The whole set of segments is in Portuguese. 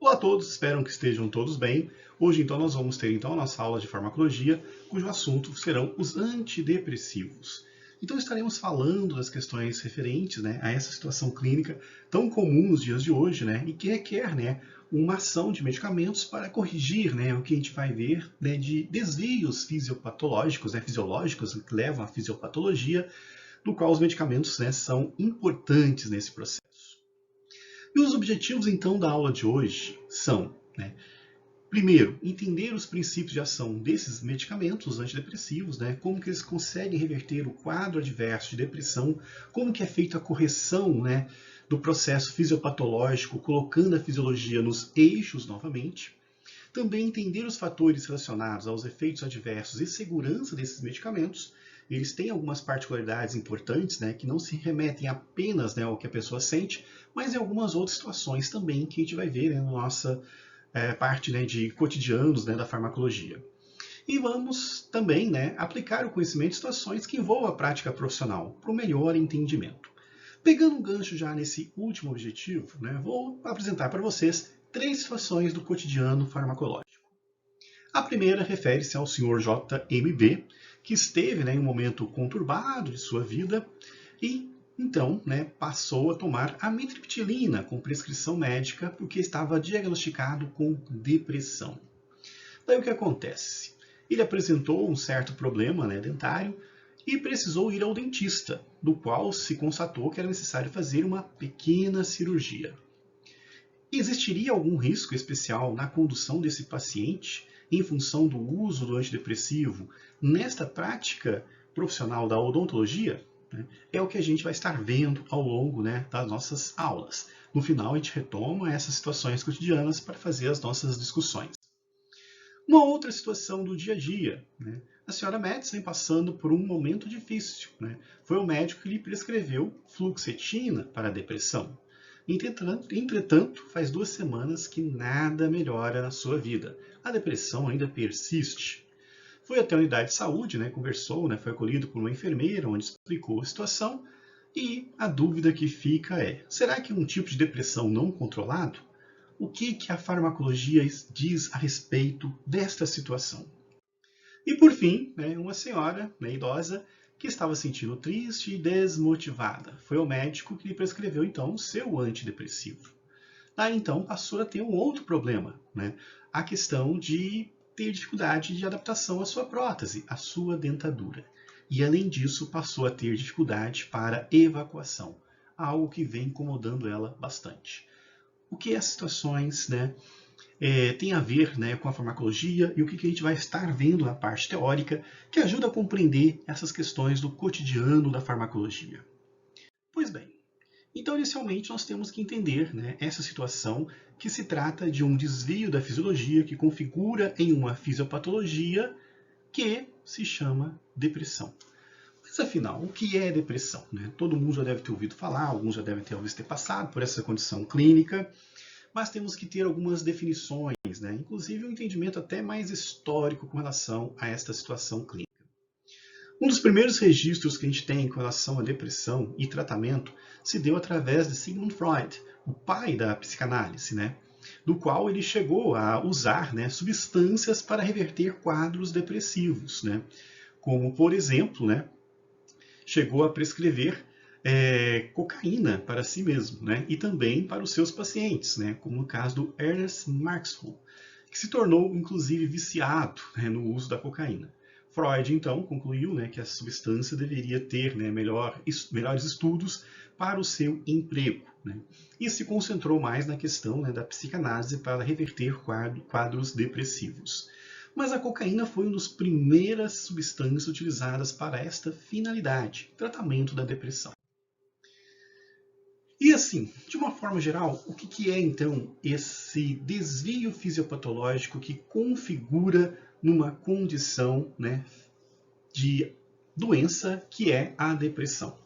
Olá a todos, espero que estejam todos bem. Hoje então nós vamos ter a nossa aula de farmacologia, cujo assunto serão os antidepressivos. Então estaremos falando das questões referentes, a essa situação clínica tão comum nos dias de hoje, e que requer, uma ação de medicamentos para corrigir, o que a gente vai ver, de desvios fisiopatológicos, fisiológicos que levam à fisiopatologia, do qual os medicamentos, são importantes nesse processo. E os objetivos, então, da aula de hoje são, primeiro, entender os princípios de ação desses medicamentos antidepressivos, como que eles conseguem reverter o quadro adverso de depressão, como que é feita a correção, do processo fisiopatológico, colocando a fisiologia nos eixos novamente. Também entender os fatores relacionados aos efeitos adversos e segurança desses medicamentos. Eles têm algumas particularidades importantes, que não se remetem apenas ao que a pessoa sente, mas em algumas outras situações também que a gente vai ver na nossa parte de cotidianos da farmacologia. E vamos também aplicar o conhecimento em situações que envolvam a prática profissional, para o melhor entendimento. Pegando um gancho já nesse último objetivo, vou apresentar para vocês 3 situações do cotidiano farmacológico. A primeira refere-se ao Sr. JMB, que esteve em um momento conturbado de sua vida e então passou a tomar amitriptilina com prescrição médica porque estava diagnosticado com depressão. Daí o que acontece? Ele apresentou um certo problema dentário e precisou ir ao dentista, do qual se constatou que era necessário fazer uma pequena cirurgia. Existiria algum risco especial na condução desse paciente em função do uso do antidepressivo nesta prática profissional da odontologia? É o que a gente vai estar vendo ao longo das nossas aulas. No final, a gente retoma essas situações cotidianas para fazer as nossas discussões. Uma outra situação do dia a dia. A senhora Médici vem passando por um momento difícil. Foi o médico que lhe prescreveu fluoxetina para a depressão. Entretanto, faz 2 semanas que nada melhora na sua vida. A depressão ainda persiste. Foi até a unidade de saúde, conversou, foi acolhido por uma enfermeira, onde explicou a situação. E a dúvida que fica é, será que é um tipo de depressão não controlado? O que a farmacologia diz a respeito desta situação? E por fim, uma senhora idosa, que estava se sentindo triste e desmotivada. Foi ao médico que lhe prescreveu, então, o seu antidepressivo. Daí, então, passou a ter um outro problema, a questão de ter dificuldade de adaptação à sua prótese, à sua dentadura. E, além disso, passou a ter dificuldade para evacuação, algo que vem incomodando ela bastante. O que as situações tem a ver com a farmacologia e o que a gente vai estar vendo na parte teórica que ajuda a compreender essas questões do cotidiano da farmacologia. Pois bem, então inicialmente nós temos que entender essa situação que se trata de um desvio da fisiologia que configura em uma fisiopatologia que se chama depressão. Mas afinal, o que é depressão? Todo mundo já deve ter ouvido falar, alguns já devem ter passado por essa condição clínica, mas temos que ter algumas definições, inclusive um entendimento até mais histórico com relação a esta situação clínica. Um dos primeiros registros que a gente tem com relação à depressão e tratamento se deu através de Sigmund Freud, o pai da psicanálise, do qual ele chegou a usar substâncias para reverter quadros depressivos, como, por exemplo, chegou a prescrever cocaína para si mesmo, e também para os seus pacientes, como no caso do Ernest Marxull, que se tornou inclusive viciado no uso da cocaína. Freud então concluiu que a substância deveria ter melhores estudos para o seu emprego, e se concentrou mais na questão da psicanálise para reverter quadros depressivos. Mas a cocaína foi uma das primeiras substâncias utilizadas para esta finalidade, tratamento da depressão. E assim, de uma forma geral, o que é então esse desvio fisiopatológico que configura numa condição de doença que é a depressão?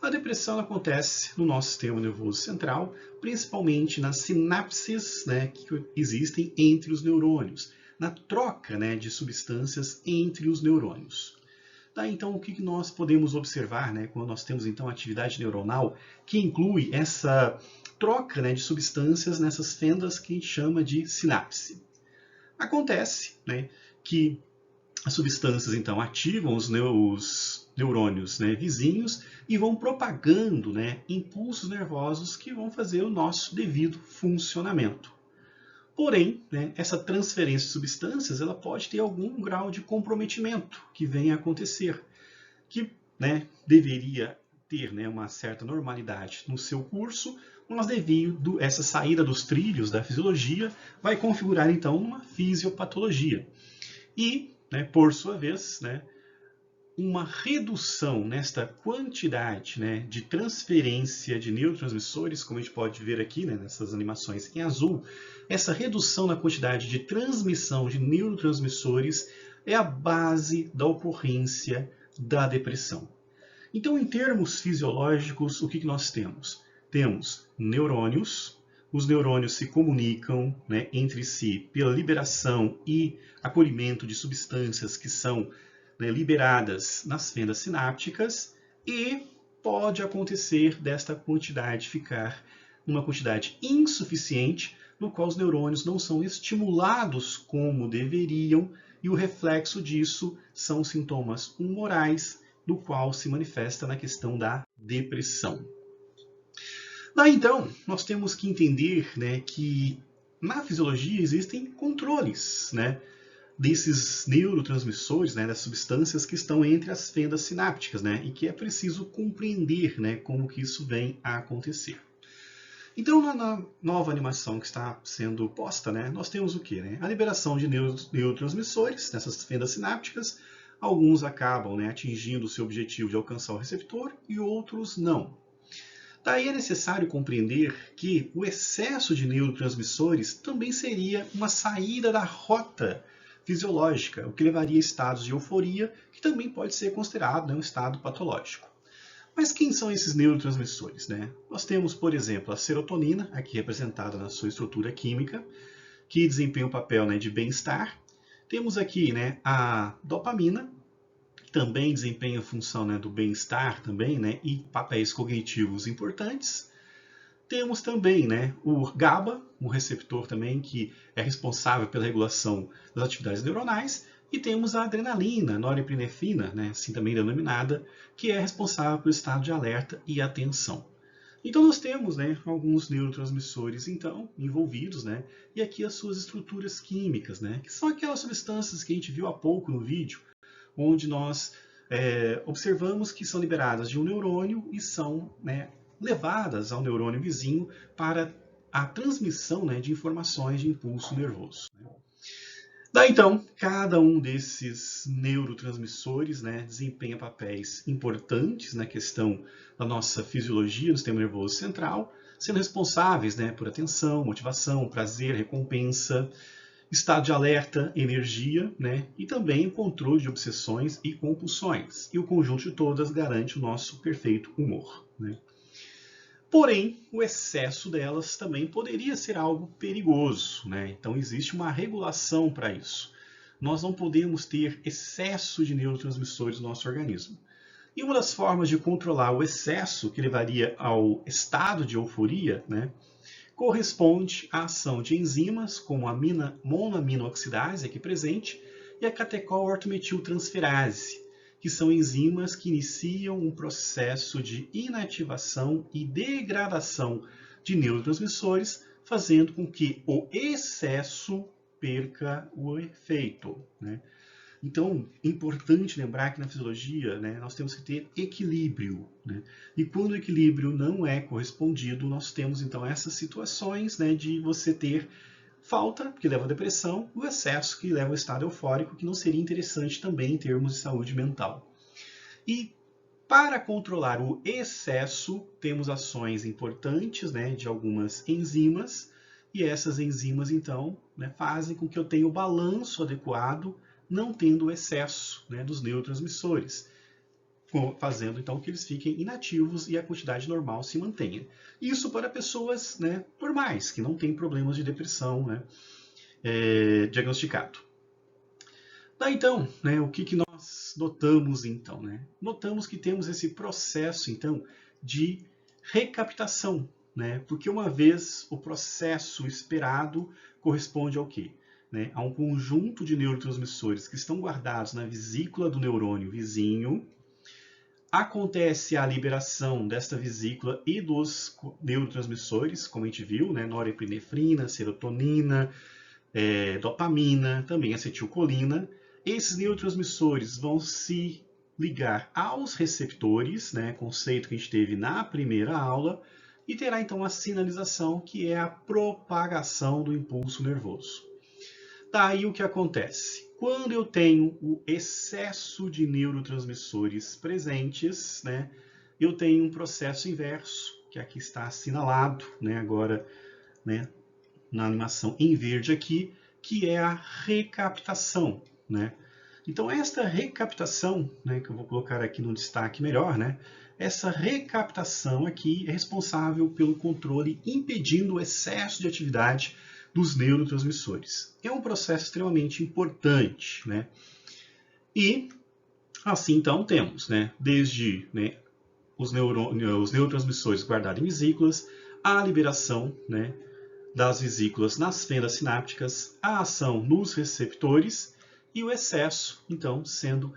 A depressão acontece no nosso sistema nervoso central, principalmente nas sinapses que existem entre os neurônios, na troca de substâncias entre os neurônios. Então, o que nós podemos observar quando nós temos então atividade neuronal que inclui essa troca, né, de substâncias nessas fendas que a gente chama de sinapse. Acontece, né, que as substâncias então ativam os neurônios, né, vizinhos e vão propagando, né, impulsos nervosos que vão fazer o nosso devido funcionamento. Porém, né, essa transferência de substâncias ela pode ter algum grau de comprometimento que venha a acontecer, que, né, deveria ter, né, uma certa normalidade no seu curso, mas devido a essa saída dos trilhos da fisiologia, vai configurar então uma fisiopatologia. E, né, por sua vez, né, uma redução nesta quantidade, né, de transferência de neurotransmissores, como a gente pode ver aqui, né, nessas animações em azul, essa redução na quantidade de transmissão de neurotransmissores é a base da ocorrência da depressão. Então, em termos fisiológicos, o que nós temos? Temos neurônios, os neurônios se comunicam, né, entre si pela liberação e acolhimento de substâncias que são, né, liberadas nas fendas sinápticas e pode acontecer desta quantidade ficar uma quantidade insuficiente, no qual os neurônios não são estimulados como deveriam e o reflexo disso são sintomas humorais, do qual se manifesta na questão da depressão. Daí então, nós temos que entender, né, que na fisiologia existem controles, né, desses neurotransmissores, né, das substâncias que estão entre as fendas sinápticas, né, e que é preciso compreender, né, como que isso vem a acontecer. Então, na nova animação que está sendo posta, né, nós temos o quê? Né? A liberação de neurotransmissores nessas fendas sinápticas. Alguns acabam, né, atingindo o seu objetivo de alcançar o receptor e outros não. Daí é necessário compreender que o excesso de neurotransmissores também seria uma saída da rota fisiológica, o que levaria a estados de euforia, que também pode ser considerado, né, um estado patológico. Mas quem são esses neurotransmissores, né? Nós temos, por exemplo, a serotonina, aqui representada na sua estrutura química, que desempenha um papel, né, de bem-estar. Temos aqui, né, a dopamina, que também desempenha a função, né, do bem-estar também, né, e papéis cognitivos importantes. Temos também, né, o GABA, um receptor também que é responsável pela regulação das atividades neuronais. E temos a adrenalina, norepinefrina, né, assim também denominada, que é responsável pelo estado de alerta e atenção. Então nós temos, né, alguns neurotransmissores então envolvidos, né, e aqui as suas estruturas químicas, né, que são aquelas substâncias que a gente viu há pouco no vídeo, onde nós observamos que são liberadas de um neurônio e são, né, levadas ao neurônio vizinho para a transmissão, né, de informações de impulso nervoso. Daí então, cada um desses neurotransmissores, né, desempenha papéis importantes na questão da nossa fisiologia do sistema nervoso central, sendo responsáveis, né, por atenção, motivação, prazer, recompensa, estado de alerta, energia, né, e também o controle de obsessões e compulsões. E o conjunto de todas garante o nosso perfeito humor, né? Porém, o excesso delas também poderia ser algo perigoso, né? Então existe uma regulação para isso. Nós não podemos ter excesso de neurotransmissores no nosso organismo. E uma das formas de controlar o excesso, que levaria ao estado de euforia, né, corresponde à ação de enzimas como a monoaminoxidase aqui presente e a catecol-ortometiltransferase, que são enzimas que iniciam um processo de inativação e degradação de neurotransmissores, fazendo com que o excesso perca o efeito, né? Então, é importante lembrar que na fisiologia, né, nós temos que ter equilíbrio, né? E quando o equilíbrio não é correspondido, nós temos então essas situações, né, de você ter falta, que leva à depressão, o excesso, que leva ao estado eufórico, que não seria interessante também em termos de saúde mental. E para controlar o excesso, temos ações importantes, né, de algumas enzimas, e essas enzimas, então, né, fazem com que eu tenha o balanço adequado, não tendo o excesso, né, dos neurotransmissores, fazendo então que eles fiquem inativos e a quantidade normal se mantenha. Isso para pessoas, né, normais, que não têm problemas de depressão, né, diagnosticado. Daí então, né, o que nós notamos então? Né? Notamos que temos esse processo então de recaptação, né? Porque uma vez o processo esperado corresponde ao quê? Né? A um conjunto de neurotransmissores que estão guardados na vesícula do neurônio vizinho. Acontece a liberação desta vesícula e dos neurotransmissores, como a gente viu, né? Norepinefrina, serotonina, dopamina, também acetilcolina. Esses neurotransmissores vão se ligar aos receptores, né? Conceito que a gente teve na primeira aula, e terá então a sinalização, que é a propagação do impulso nervoso. Daí o que acontece? Quando eu tenho o excesso de neurotransmissores presentes, né, eu tenho um processo inverso, que aqui está assinalado, né, agora, né, na animação em verde aqui, que é a recaptação, né? Então esta recaptação, né, que eu vou colocar aqui no destaque melhor, né, essa recaptação aqui é responsável pelo controle impedindo o excesso de atividade dos neurotransmissores. É um processo extremamente importante, né? E assim então temos, né, desde, né, os neurotransmissores guardados em vesículas, a liberação, né, das vesículas nas fendas sinápticas, a ação nos receptores e o excesso, então, sendo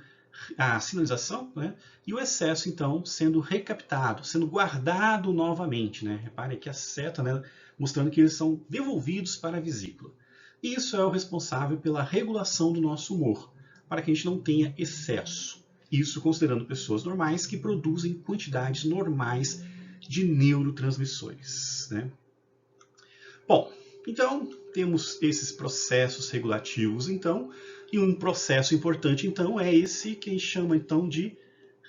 a sinalização, né, e o excesso, então, sendo recaptado, sendo guardado novamente, né? Repare aqui a seta, né, mostrando que eles são devolvidos para a vesícula. Isso é o responsável pela regulação do nosso humor, para que a gente não tenha excesso. Isso considerando pessoas normais que produzem quantidades normais de neurotransmissores, né? Bom, então temos esses processos regulativos, então, e um processo importante, então, é esse que a gente chama então de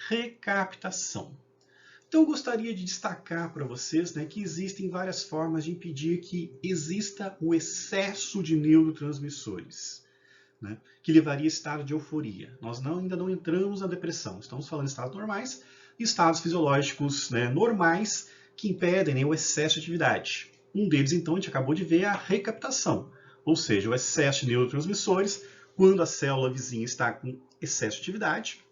recaptação. Então, eu gostaria de destacar para vocês, né, que existem várias formas de impedir que exista o excesso de neurotransmissores, né, que levaria a estado de euforia. Nós ainda não entramos na depressão, estamos falando de estados normais e estados fisiológicos, né, normais que impedem, né, o excesso de atividade. Um deles, então, a gente acabou de ver, é a recaptação, ou seja, o excesso de neurotransmissores quando a célula vizinha está com excesso de atividade.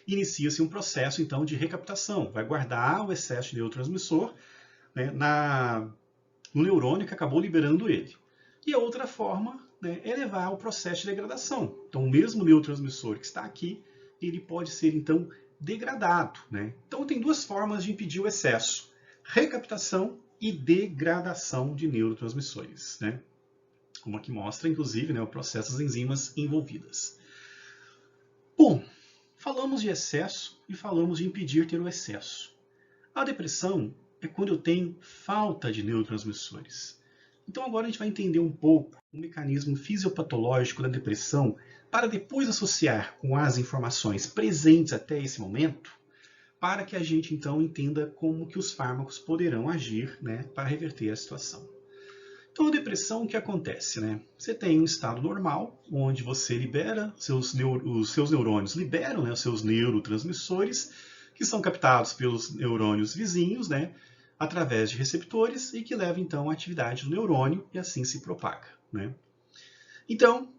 Inicia-se um processo, então, de recaptação. Vai guardar o excesso de neurotransmissor, né, no neurônio que acabou liberando ele. E a outra forma, né, é levar ao processo de degradação. Então, o mesmo neurotransmissor que está aqui, ele pode ser, então, degradado, né? Então, tem duas formas de impedir o excesso: recaptação e degradação de neurotransmissores, né? Como aqui mostra, inclusive, né, o processo das enzimas envolvidas. Bom, falamos de excesso e falamos de impedir ter o excesso. A depressão é quando eu tenho falta de neurotransmissores. Então agora a gente vai entender um pouco o mecanismo fisiopatológico da depressão para depois associar com as informações presentes até esse momento, para que a gente então entenda como que os fármacos poderão agir, né, para reverter a situação. Então, a depressão, o que acontece, né? Você tem um estado normal, onde você libera, os seus neurônios liberam, né, os seus neurotransmissores, que são captados pelos neurônios vizinhos, né, através de receptores, e que levam, então, à atividade do neurônio, e assim se propaga, né? Então,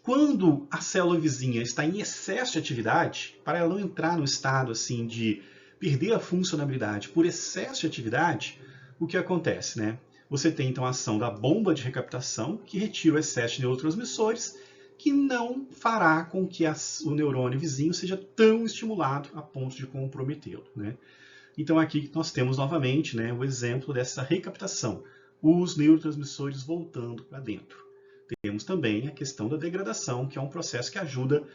quando a célula vizinha está em excesso de atividade, para ela não entrar no estado assim de perder a funcionalidade por excesso de atividade, o que acontece, né? Você tem então a ação da bomba de recaptação, que retira o excesso de neurotransmissores, que não fará com que o neurônio vizinho seja tão estimulado a ponto de comprometê-lo, né? Então aqui nós temos novamente, né, o exemplo dessa recaptação, os neurotransmissores voltando para dentro. Temos também a questão da degradação, que é um processo que ajuda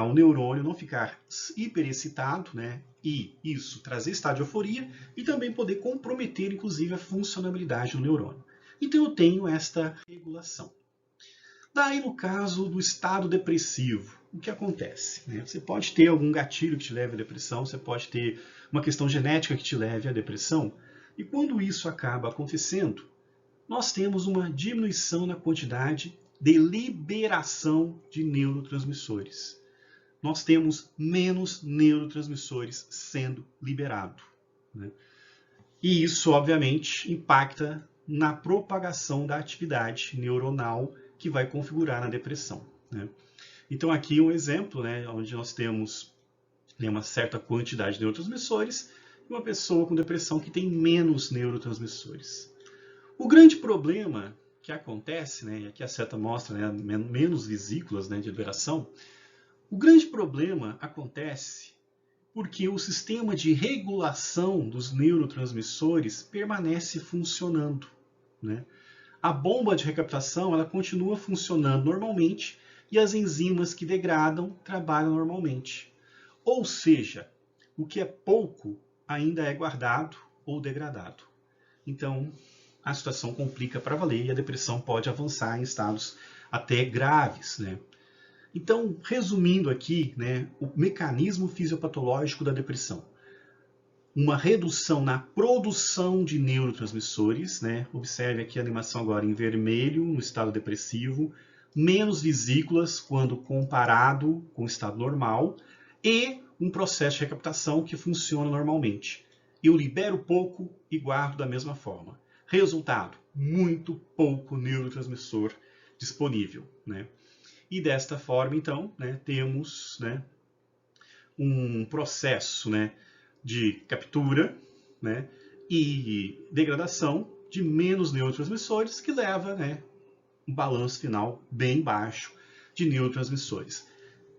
o neurônio não ficar hiperexcitado, né? E isso trazer estado de euforia e também poder comprometer, inclusive, a funcionalidade do neurônio. Então eu tenho esta regulação. Daí, no caso do estado depressivo, o que acontece, né? Você pode ter algum gatilho que te leve à depressão, você pode ter uma questão genética que te leve à depressão, e quando isso acaba acontecendo, nós temos uma diminuição na quantidade de liberação de neurotransmissores. Nós temos menos neurotransmissores sendo liberados, né? E isso, obviamente, impacta na propagação da atividade neuronal que vai configurar na depressão, né? Então, aqui um exemplo, né, onde nós temos uma certa quantidade de neurotransmissores e uma pessoa com depressão que tem menos neurotransmissores. O grande problema que acontece, né, e aqui a seta mostra, né, menos vesículas, né, de liberação, o grande problema acontece porque o sistema de regulação dos neurotransmissores permanece funcionando, né? A bomba de recaptação ela continua funcionando normalmente e as enzimas que degradam trabalham normalmente. Ou seja, o que é pouco ainda é guardado ou degradado. Então, a situação complica para valer e a depressão pode avançar em estados até graves, né? Então, resumindo aqui, né, o mecanismo fisiopatológico da depressão. Uma redução na produção de neurotransmissores, né? Observe aqui a animação agora em vermelho, no estado depressivo, menos vesículas quando comparado com o estado normal, e um processo de recaptação que funciona normalmente. Eu libero pouco e guardo da mesma forma. Resultado, muito pouco neurotransmissor disponível, né? E desta forma, então, né, temos, né, um processo, né, de captura, né, e degradação de menos neurotransmissores que leva, né, um balanço final bem baixo de neurotransmissores.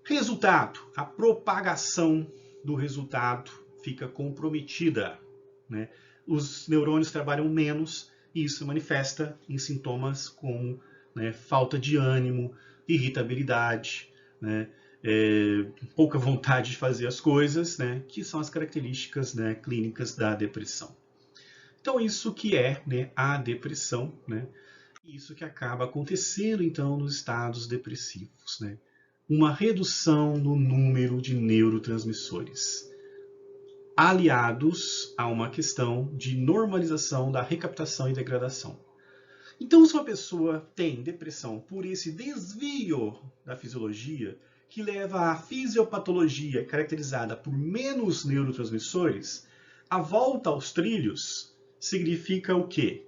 Resultado, a propagação do resultado fica comprometida, né? Os neurônios trabalham menos e isso se manifesta em sintomas como, né, falta de ânimo, irritabilidade, né, pouca vontade de fazer as coisas, né, que são as características, né, clínicas da depressão. Então, isso que é, né, a depressão, né, isso que acaba acontecendo, então, nos estados depressivos, né, uma redução no número de neurotransmissores, aliados a uma questão de normalização da recaptação e degradação. Então, se uma pessoa tem depressão por esse desvio da fisiologia, que leva à fisiopatologia caracterizada por menos neurotransmissores, a volta aos trilhos significa o quê?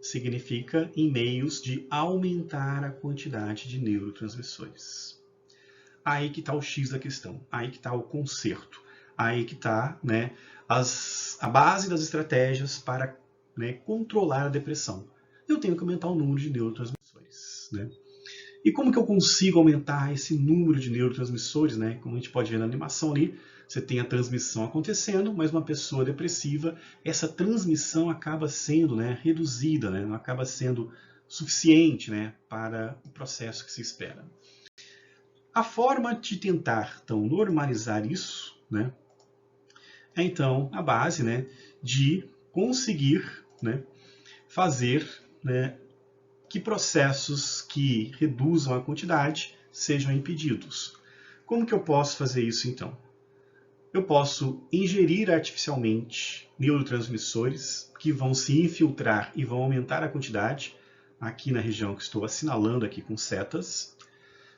Significa em meios de aumentar a quantidade de neurotransmissores. Aí que está o X da questão, aí que está o conserto, aí que está, né, a base das estratégias para, né, controlar a depressão. Eu tenho que aumentar o número de neurotransmissores, né? E como que eu consigo aumentar esse número de neurotransmissores, né? Como a gente pode ver na animação ali, você tem a transmissão acontecendo, mas uma pessoa depressiva, essa transmissão acaba sendo, né, reduzida, né? Não acaba sendo suficiente, né, para o processo que se espera. A forma de tentar, então, normalizar isso, né, é, então, a base, né, de conseguir, né, fazer, né, que processos que reduzam a quantidade sejam impedidos. Como que eu posso fazer isso, então? Eu posso ingerir artificialmente neurotransmissores que vão se infiltrar e vão aumentar a quantidade, aqui na região que estou assinalando aqui com setas.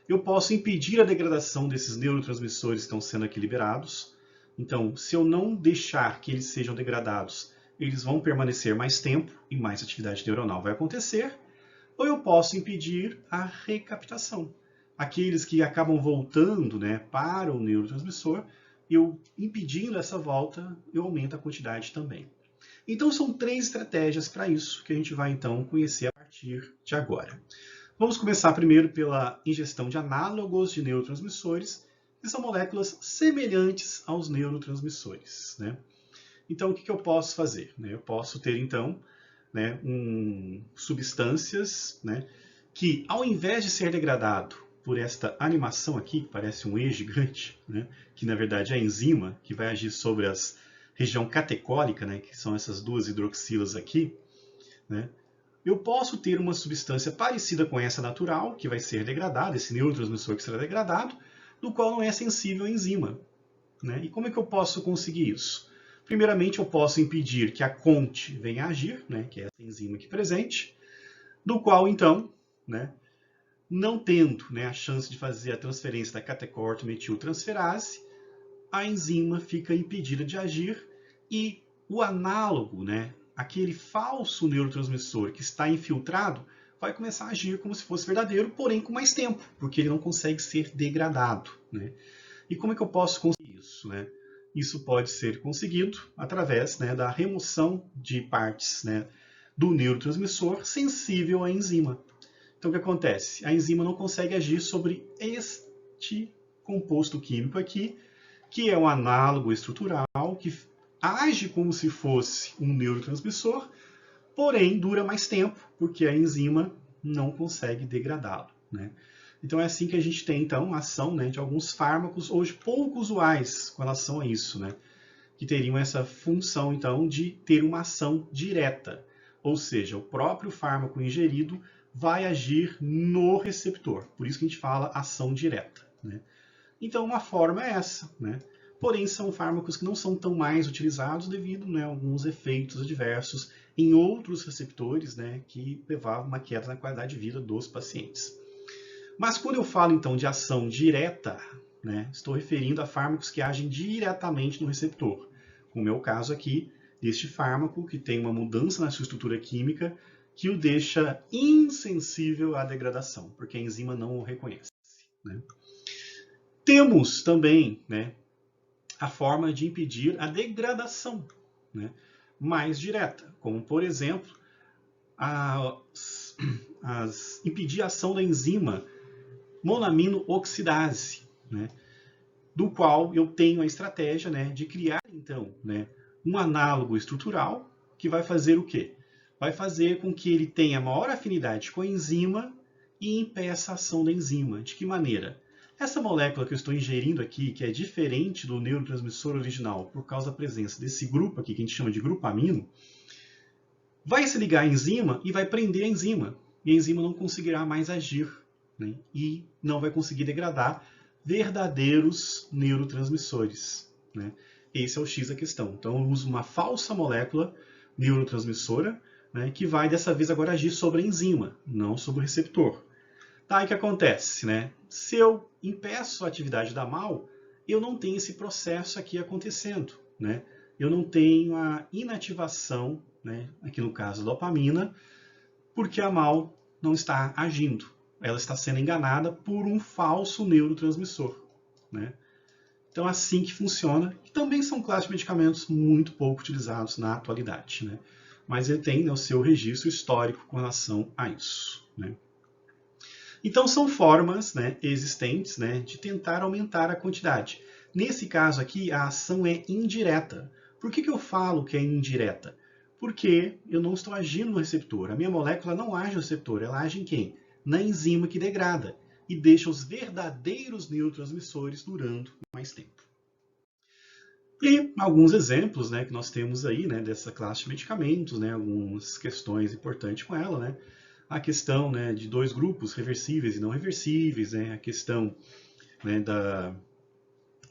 Eu posso impedir a degradação desses neurotransmissores que estão sendo aqui liberados. Então, se eu não deixar que eles sejam degradados, eles vão permanecer mais tempo e mais atividade neuronal vai acontecer. Ou eu posso impedir a recaptação. Aqueles que acabam voltando, né, para o neurotransmissor, eu impedindo essa volta, eu aumento a quantidade também. Então são 3 estratégias para isso que a gente vai então conhecer a partir de agora. Vamos começar primeiro pela ingestão de análogos de neurotransmissores, que são moléculas semelhantes aos neurotransmissores, né? Então o que eu posso fazer? Eu posso ter então, né, substâncias, né, que ao invés de ser degradado por esta animação aqui, que parece um E gigante, né, que na verdade é a enzima que vai agir sobre a região catecólica, né, que são essas 2 hidroxilas aqui, né, eu posso ter uma substância parecida com essa natural, que vai ser degradada, esse neurotransmissor que será degradado, no qual não é sensível à enzima, né? E como é que eu posso conseguir isso? Primeiramente, eu posso impedir que a CONT venha a agir, né, que é essa enzima aqui presente, do qual, então, né, não tendo, né, a chance de fazer a transferência da catecorto-metiltransferase, a enzima fica impedida de agir e o análogo, né, aquele falso neurotransmissor que está infiltrado, vai começar a agir como se fosse verdadeiro, porém com mais tempo, porque ele não consegue ser degradado, né? E como é que eu posso conseguir isso, né? Isso pode ser conseguido através, né, da remoção de partes, né, do neurotransmissor sensível à enzima. Então, o que acontece? A enzima não consegue agir sobre este composto químico aqui, que é um análogo estrutural, que age como se fosse um neurotransmissor, porém dura mais tempo, porque a enzima não consegue degradá-lo, né? Então é assim que a gente tem então a ação, né, de alguns fármacos hoje pouco usuais com relação a isso, né, que teriam essa função então de ter uma ação direta, ou seja, o próprio fármaco ingerido vai agir no receptor. Por isso que a gente fala ação direta, né? Então uma forma é essa, né? Porém são fármacos que não são tão mais utilizados devido, né, a alguns efeitos adversos em outros receptores, né, que levavam uma queda na qualidade de vida dos pacientes. Mas quando eu falo então de ação direta, né, estou referindo a fármacos que agem diretamente no receptor, como é o caso aqui deste fármaco que tem uma mudança na sua estrutura química que o deixa insensível à degradação, porque a enzima não o reconhece, né? Temos também, né, a forma de impedir a degradação, né, mais direta, como por exemplo impedir a ação da enzima monamino oxidase, né, do qual eu tenho a estratégia, né, de criar então, né, um análogo estrutural que vai fazer o quê? Vai fazer com que ele tenha maior afinidade com a enzima e impeça a ação da enzima. De que maneira? Essa molécula que eu estou ingerindo aqui, que é diferente do neurotransmissor original por causa da presença desse grupo aqui, que a gente chama de grupamino, vai se ligar à enzima e vai prender a enzima. E a enzima não conseguirá mais agir, né? E não vai conseguir degradar verdadeiros neurotransmissores, né? Esse é o X da questão. Então eu uso uma falsa molécula neurotransmissora, né, que vai dessa vez agora agir sobre a enzima, não sobre o receptor. Tá, e o que acontece, né? Se eu impeço a atividade da MAL, eu não tenho esse processo aqui acontecendo, né? Eu não tenho a inativação, né, aqui no caso da dopamina, porque a MAL não está agindo. Ela está sendo enganada por um falso neurotransmissor, né? Então, assim que funciona. E também são classes de medicamentos muito pouco utilizados na atualidade, né? Mas ele tem, né, o seu registro histórico com relação a isso, né? Então, são formas, né, existentes, né, de tentar aumentar a quantidade. Nesse caso aqui, a ação é indireta. Por que eu falo que é indireta? Porque eu não estou agindo no receptor. A minha molécula não age no receptor. Ela age em quem? Na enzima que degrada e deixa os verdadeiros neurotransmissores durando mais tempo. E alguns exemplos, né, que nós temos aí, né, dessa classe de medicamentos, né, algumas questões importantes com ela, né, a questão, né, de dois grupos, reversíveis e não reversíveis, né, a questão, né,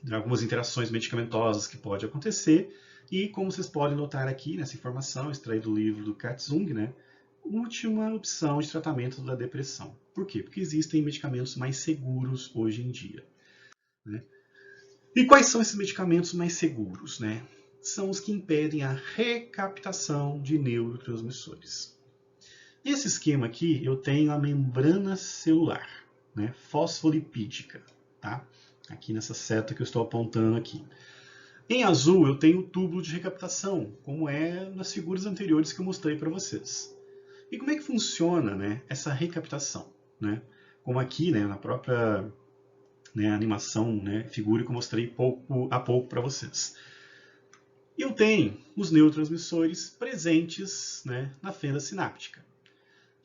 de algumas interações medicamentosas que pode acontecer, e como vocês podem notar aqui nessa informação, extraída do livro do Katzung, né, última opção de tratamento da depressão. Por quê? Porque existem medicamentos mais seguros hoje em dia, né? E quais são esses medicamentos mais seguros, né? São os que impedem a recaptação de neurotransmissores. Nesse esquema aqui, eu tenho a membrana celular, né, fosfolipídica, tá? Aqui nessa seta que eu estou apontando aqui. Em azul, eu tenho o túbulo de recaptação, como é nas figuras anteriores que eu mostrei para vocês. E como é que funciona, né, essa recaptação, né? Como aqui, né, na própria, né, animação, né, figura que eu mostrei há pouco para vocês. Eu tenho os neurotransmissores presentes, né, na fenda sináptica.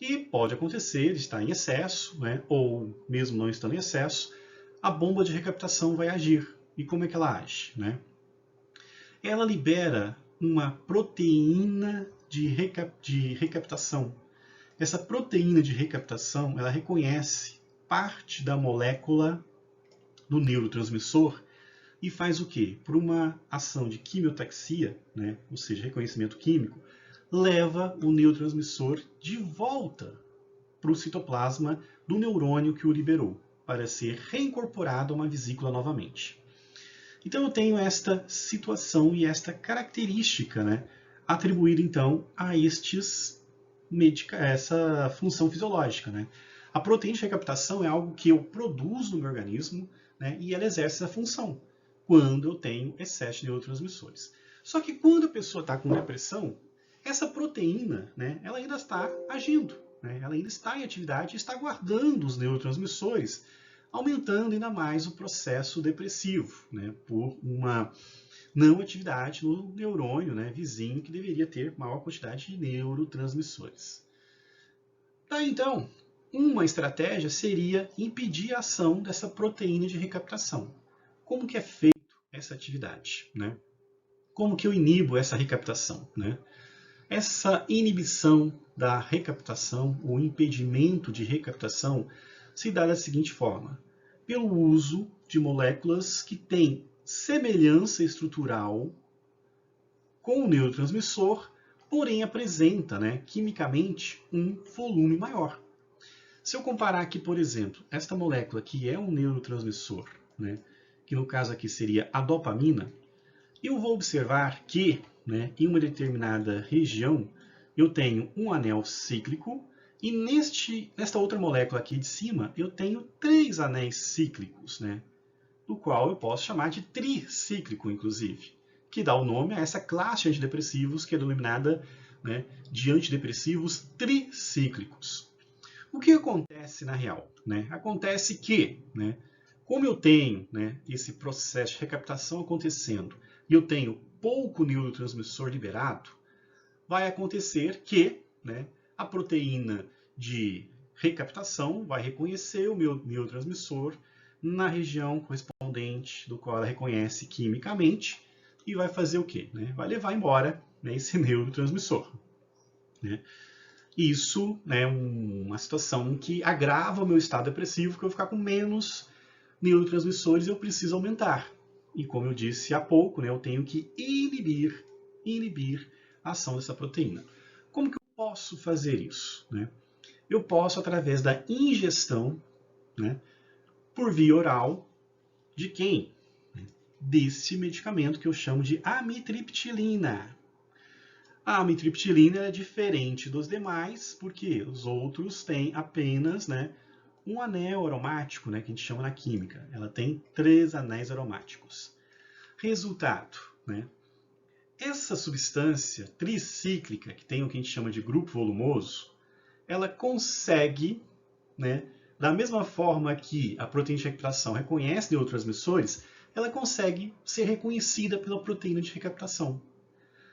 E pode acontecer de estar em excesso, né, ou mesmo não estando em excesso, a bomba de recaptação vai agir. E como é que ela age, né? Ela libera uma proteína de recaptação. Essa proteína de recaptação, ela reconhece parte da molécula do neurotransmissor e faz o quê? Por uma ação de quimiotaxia, né, ou seja, reconhecimento químico, leva o neurotransmissor de volta para o citoplasma do neurônio que o liberou, para ser reincorporado a uma vesícula novamente. Então eu tenho esta situação e esta característica, né, atribuída então a essa função fisiológica, né? A proteína de recaptação é algo que eu produzo no meu organismo, né, e ela exerce essa função. quando eu tenho excesso de neurotransmissores. Só que quando a pessoa está com depressão, essa proteína, né, ela ainda está agindo, né, ela ainda está em atividade e está guardando os neurotransmissores, aumentando ainda mais o processo depressivo, né, por uma não atividade no neurônio, né, vizinho, que deveria ter maior quantidade de neurotransmissores. Tá, então, uma estratégia seria impedir a ação dessa proteína de recaptação. Como que é feito essa atividade, né? Como que eu inibo essa recaptação, né? Essa inibição da recaptação, o impedimento de recaptação, se dá da seguinte forma: pelo uso de moléculas que têm semelhança estrutural com o neurotransmissor, porém apresenta, né, quimicamente um volume maior. Se eu comparar aqui, por exemplo, esta molécula que é um neurotransmissor, né, que no caso aqui seria a dopamina, eu vou observar que, né, em uma determinada região, eu tenho um anel cíclico e nesta outra molécula aqui de cima, eu tenho 3 anéis cíclicos, né, do qual eu posso chamar de tricíclico, inclusive, que dá o nome a essa classe de antidepressivos que é denominada, né, de antidepressivos tricíclicos. O que acontece na real, né? Acontece que, né, como eu tenho, né, esse processo de recaptação acontecendo e eu tenho pouco neurotransmissor liberado, vai acontecer que, né, a proteína de recaptação vai reconhecer o meu neurotransmissor na região correspondente do qual ela reconhece quimicamente e vai fazer o quê? Né? Vai levar embora, né, esse neurotransmissor. Né? Isso é uma situação que agrava o meu estado depressivo, porque eu vou ficar com menos neurotransmissores e eu preciso aumentar. E como eu disse há pouco, né, eu tenho que inibir a ação dessa proteína. Como que eu posso fazer isso? Né? Eu posso, através da ingestão, né, por via oral, de quem? Desse medicamento que eu chamo de amitriptilina. A amitriptilina é diferente dos demais, porque os outros têm apenas, né, um anel aromático, né, que a gente chama na química. Ela tem 3 anéis aromáticos. Resultado, né, essa substância tricíclica, que tem o que a gente chama de grupo volumoso, ela consegue, né, da mesma forma que a proteína de recaptação reconhece neurotransmissores, ela consegue ser reconhecida pela proteína de recaptação.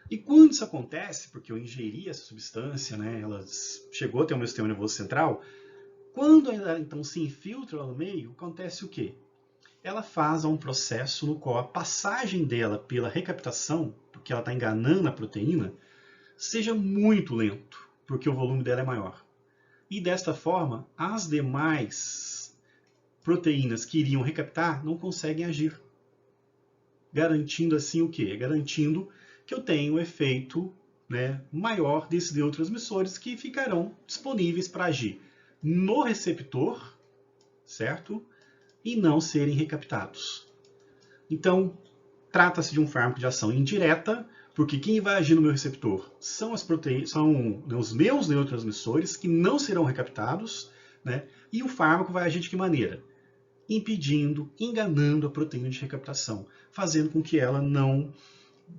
E quando isso acontece, porque eu ingeri essa substância, né, ela chegou até o meu sistema nervoso central, quando ela então se infiltra lá no meio, acontece o quê? Ela faz um processo no qual a passagem dela pela recaptação, porque ela está enganando a proteína, seja muito lento, porque o volume dela é maior. E desta forma, as demais proteínas que iriam recaptar não conseguem agir. Garantindo assim o quê? Garantindo que eu tenho um efeito, né, maior desses neurotransmissores que ficarão disponíveis para agir no receptor, certo? E não serem recaptados. Então, trata-se de um fármaco de ação indireta, porque quem vai agir no meu receptor são as proteínas, são os meus neurotransmissores que não serão recaptados, né? E o fármaco vai agir de que maneira? Impedindo, enganando a proteína de recaptação, fazendo com que ela não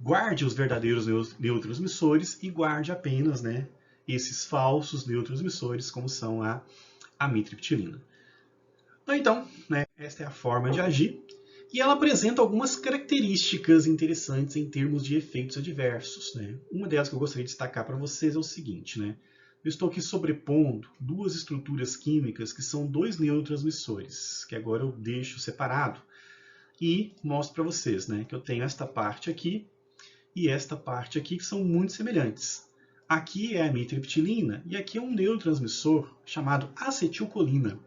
guarde os verdadeiros neurotransmissores e guarde apenas, né, esses falsos neurotransmissores, como são a amitriptilina. Então, né, esta é a forma de agir. E ela apresenta algumas características interessantes em termos de efeitos adversos. Né? Uma delas que eu gostaria de destacar para vocês é o seguinte, né? Eu estou aqui sobrepondo 2 estruturas químicas que são 2 neurotransmissores, que agora eu deixo separado, e mostro para vocês, né, que eu tenho esta parte aqui e esta parte aqui que são muito semelhantes. Aqui é a amitriptilina e aqui é um neurotransmissor chamado acetilcolina.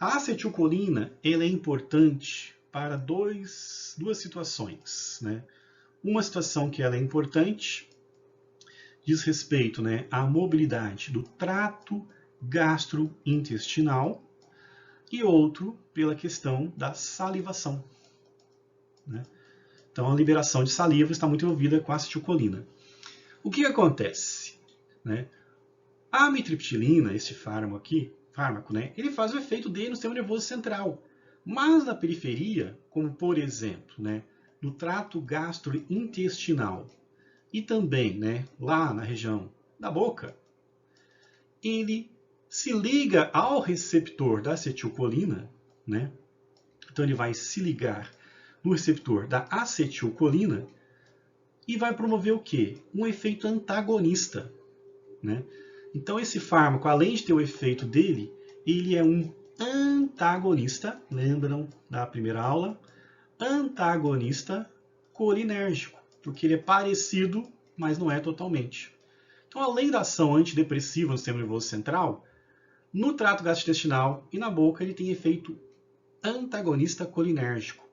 A acetilcolina ela é importante para duas situações. Né? Uma situação que ela é importante diz respeito, né, à mobilidade do trato gastrointestinal e outro pela questão da salivação. Né? Então, a liberação de saliva está muito envolvida com a acetilcolina. O que acontece? Né? A amitriptilina, esse fármaco aqui, né, ele faz o efeito dele no sistema nervoso central. Mas na periferia, como por exemplo, né, no trato gastrointestinal e também, né, lá na região da boca, ele se liga ao receptor da acetilcolina, né? Então ele vai se ligar no receptor da acetilcolina e vai promover o quê? Um efeito antagonista, né? Então esse fármaco, além de ter o efeito dele, ele é um antagonista, lembram da primeira aula? Antagonista colinérgico, porque ele é parecido, mas não é totalmente. Então, além da ação antidepressiva no sistema nervoso central, no trato gastrointestinal e na boca ele tem efeito antagonista colinérgico,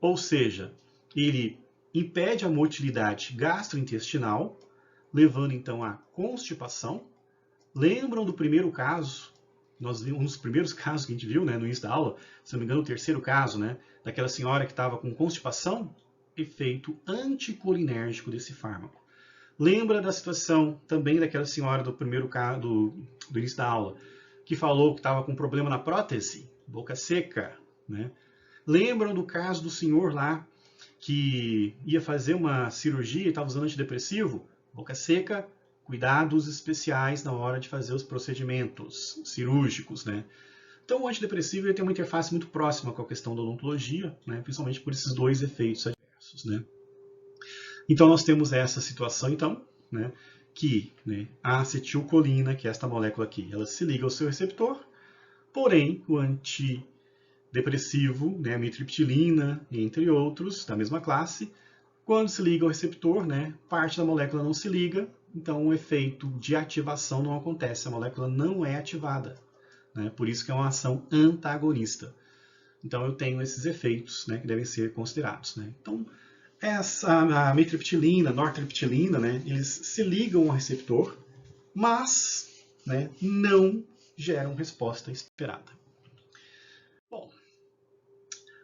ou seja, ele impede a motilidade gastrointestinal, levando então à constipação. Lembram do primeiro caso? Nós vimos um dos primeiros casos que a gente viu, né, no início da aula, se não me engano, o terceiro caso, né, daquela senhora que estava com constipação, efeito anticolinérgico desse fármaco. Lembra da situação também daquela senhora do primeiro caso, do início da aula, que falou que estava com problema na prótese, boca seca, né? Lembram do caso do senhor lá que ia fazer uma cirurgia e estava usando antidepressivo? Boca seca, cuidados especiais na hora de fazer os procedimentos cirúrgicos, né? Então, o antidepressivo ele tem uma interface muito próxima com a questão da odontologia, né? Principalmente por esses dois efeitos adversos, né? Então, nós temos essa situação, então, né? Que, né, a acetilcolina, que é esta molécula aqui, ela se liga ao seu receptor, porém, o antidepressivo, né, a amitriptilina, entre outros, da mesma classe, quando se liga ao receptor, né, parte da molécula não se liga, então o efeito de ativação não acontece, a molécula não é ativada, né, por isso que é uma ação antagonista. Então eu tenho esses efeitos, né, que devem ser considerados, né. Então, a amitriptilina, nortriptilina, né, eles se ligam ao receptor, mas, né, não geram resposta esperada. Bom,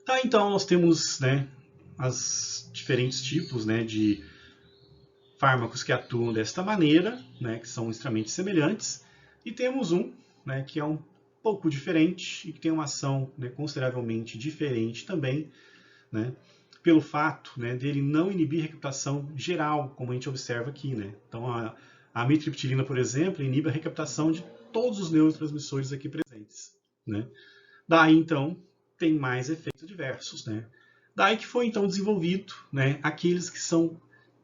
tá, então nós temos, né, os diferentes tipos, né, de fármacos que atuam desta maneira, né, que são extremamente semelhantes, e temos um, né, que é um pouco diferente e que tem uma ação, né, consideravelmente diferente também, né, pelo fato, né, dele não inibir a recaptação geral, como a gente observa aqui, né. Então, a amitriptilina, por exemplo, inibe a recaptação de todos os neurotransmissores aqui presentes, né. Daí, então, tem mais efeitos adversos, né. Daí que foi, então, desenvolvido, né, aqueles que são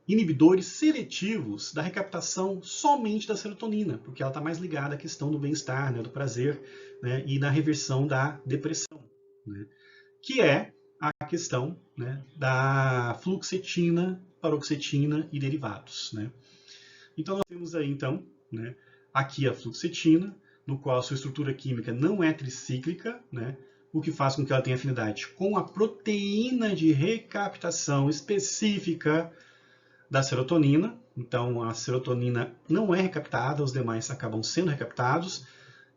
inibidores seletivos da recaptação somente da serotonina, porque ela está mais ligada à questão do bem-estar, né, do prazer, né, e da reversão da depressão, né, que é a questão, né, da fluoxetina, paroxetina e derivados, né. Então nós temos aí então, né, aqui a fluoxetina, no qual a sua estrutura química não é tricíclica, né, o que faz com que ela tenha afinidade com a proteína de recaptação específica da serotonina. Então a serotonina não é recaptada, os demais acabam sendo recaptados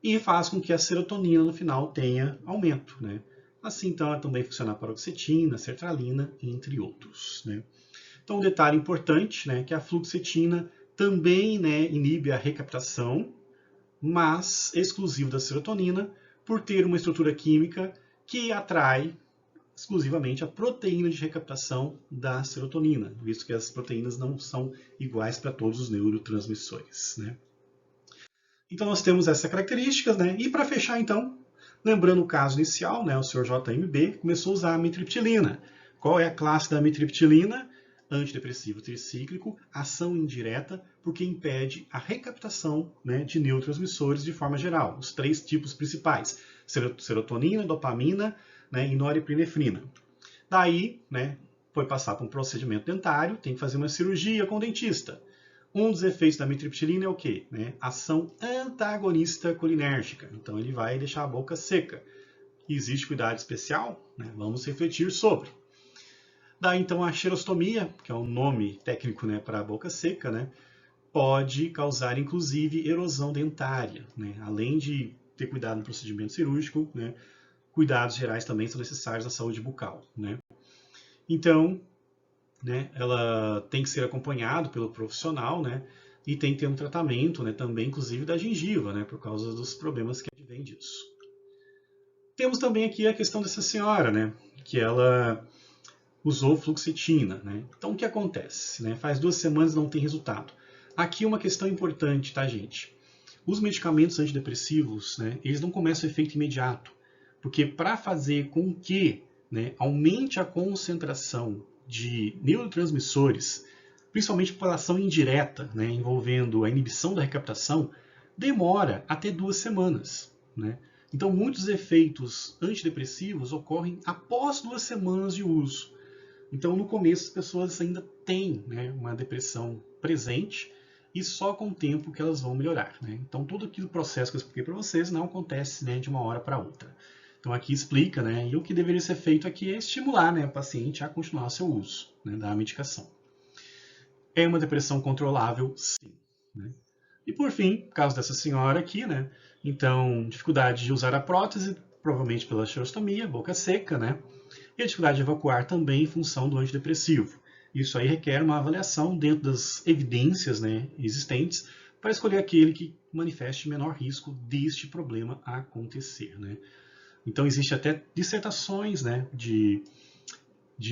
e faz com que a serotonina no final tenha aumento, né. Assim, então, ela também funciona a paroxetina, a sertralina, entre outros, né. Então, um detalhe importante, né, que a fluoxetina também, né, inibe a recaptação, mas exclusivo da serotonina, por ter uma estrutura química que atrai exclusivamente a proteína de recaptação da serotonina, visto que as proteínas não são iguais para todos os neurotransmissores, né. Então, nós temos essas características, né, e para fechar, então, lembrando o caso inicial, né, o Sr. JMB começou a usar a amitriptilina. Qual é a classe da amitriptilina? Antidepressivo tricíclico, ação indireta, porque impede a recaptação, né, de neurotransmissores de forma geral. Os três tipos principais, serotonina, dopamina, né, e norepinefrina. Daí, né, foi passar para um procedimento dentário, tem que fazer uma cirurgia com o dentista. Um dos efeitos da amitriptilina é o quê? Né? Ação antagonista colinérgica. Então ele vai deixar a boca seca. Existe cuidado especial? Né? Vamos refletir sobre. Daí então a xerostomia, que é o nome técnico, né, para a boca seca, né, pode causar inclusive erosão dentária. Né? Além de ter cuidado no procedimento cirúrgico, né, cuidados gerais também são necessários na saúde bucal. Né? Então, né, ela tem que ser acompanhado pelo profissional, né, e tem que ter um tratamento, né, também, inclusive, da gengiva, né, por causa dos problemas que advêm disso. Temos também aqui a questão dessa senhora, né? Que ela usou fluoxetina, né? Então o que acontece, né? Faz 2 semanas e não tem resultado. Aqui uma questão importante, tá, gente? Os medicamentos antidepressivos, né, eles não começam o efeito imediato, porque para fazer com que, né, aumente a concentração de neurotransmissores, principalmente por ação indireta, né, envolvendo a inibição da recaptação, demora até 2 semanas, né? Então muitos efeitos antidepressivos ocorrem após 2 semanas de uso. Então no começo as pessoas ainda têm, né, uma depressão presente, e só com o tempo que elas vão melhorar, né? Então todo aquele processo que eu expliquei para vocês não acontece, né, de uma hora para outra. Então aqui explica, né, e o que deveria ser feito aqui é estimular, né, o paciente a continuar seu uso, né, da medicação. É uma depressão controlável, sim, né? E por fim, caso dessa senhora aqui, né, então dificuldade de usar a prótese, provavelmente pela xerostomia, boca seca, né, e a dificuldade de evacuar também em função do antidepressivo. Isso aí requer uma avaliação dentro das evidências, né, existentes para escolher aquele que manifeste menor risco deste problema acontecer, né. Então existe até dissertações, né, de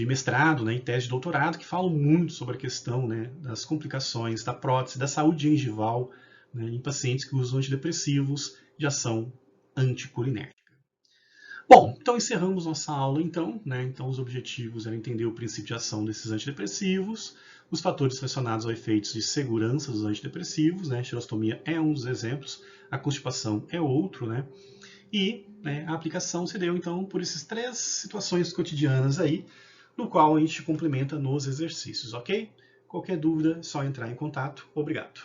mestrado, né, e tese de doutorado que falam muito sobre a questão, né, das complicações da prótese, da saúde gengival, né, em pacientes que usam antidepressivos de ação anticolinérgica. Bom, então encerramos nossa aula então, né? Então os objetivos eram entender o princípio de ação desses antidepressivos, os fatores relacionados aos efeitos de segurança dos antidepressivos, né? A xerostomia é um dos exemplos, a constipação é outro, né? E, né, a aplicação se deu então por essas 3 situações cotidianas aí, no qual a gente complementa nos exercícios, ok? Qualquer dúvida é só entrar em contato. Obrigado.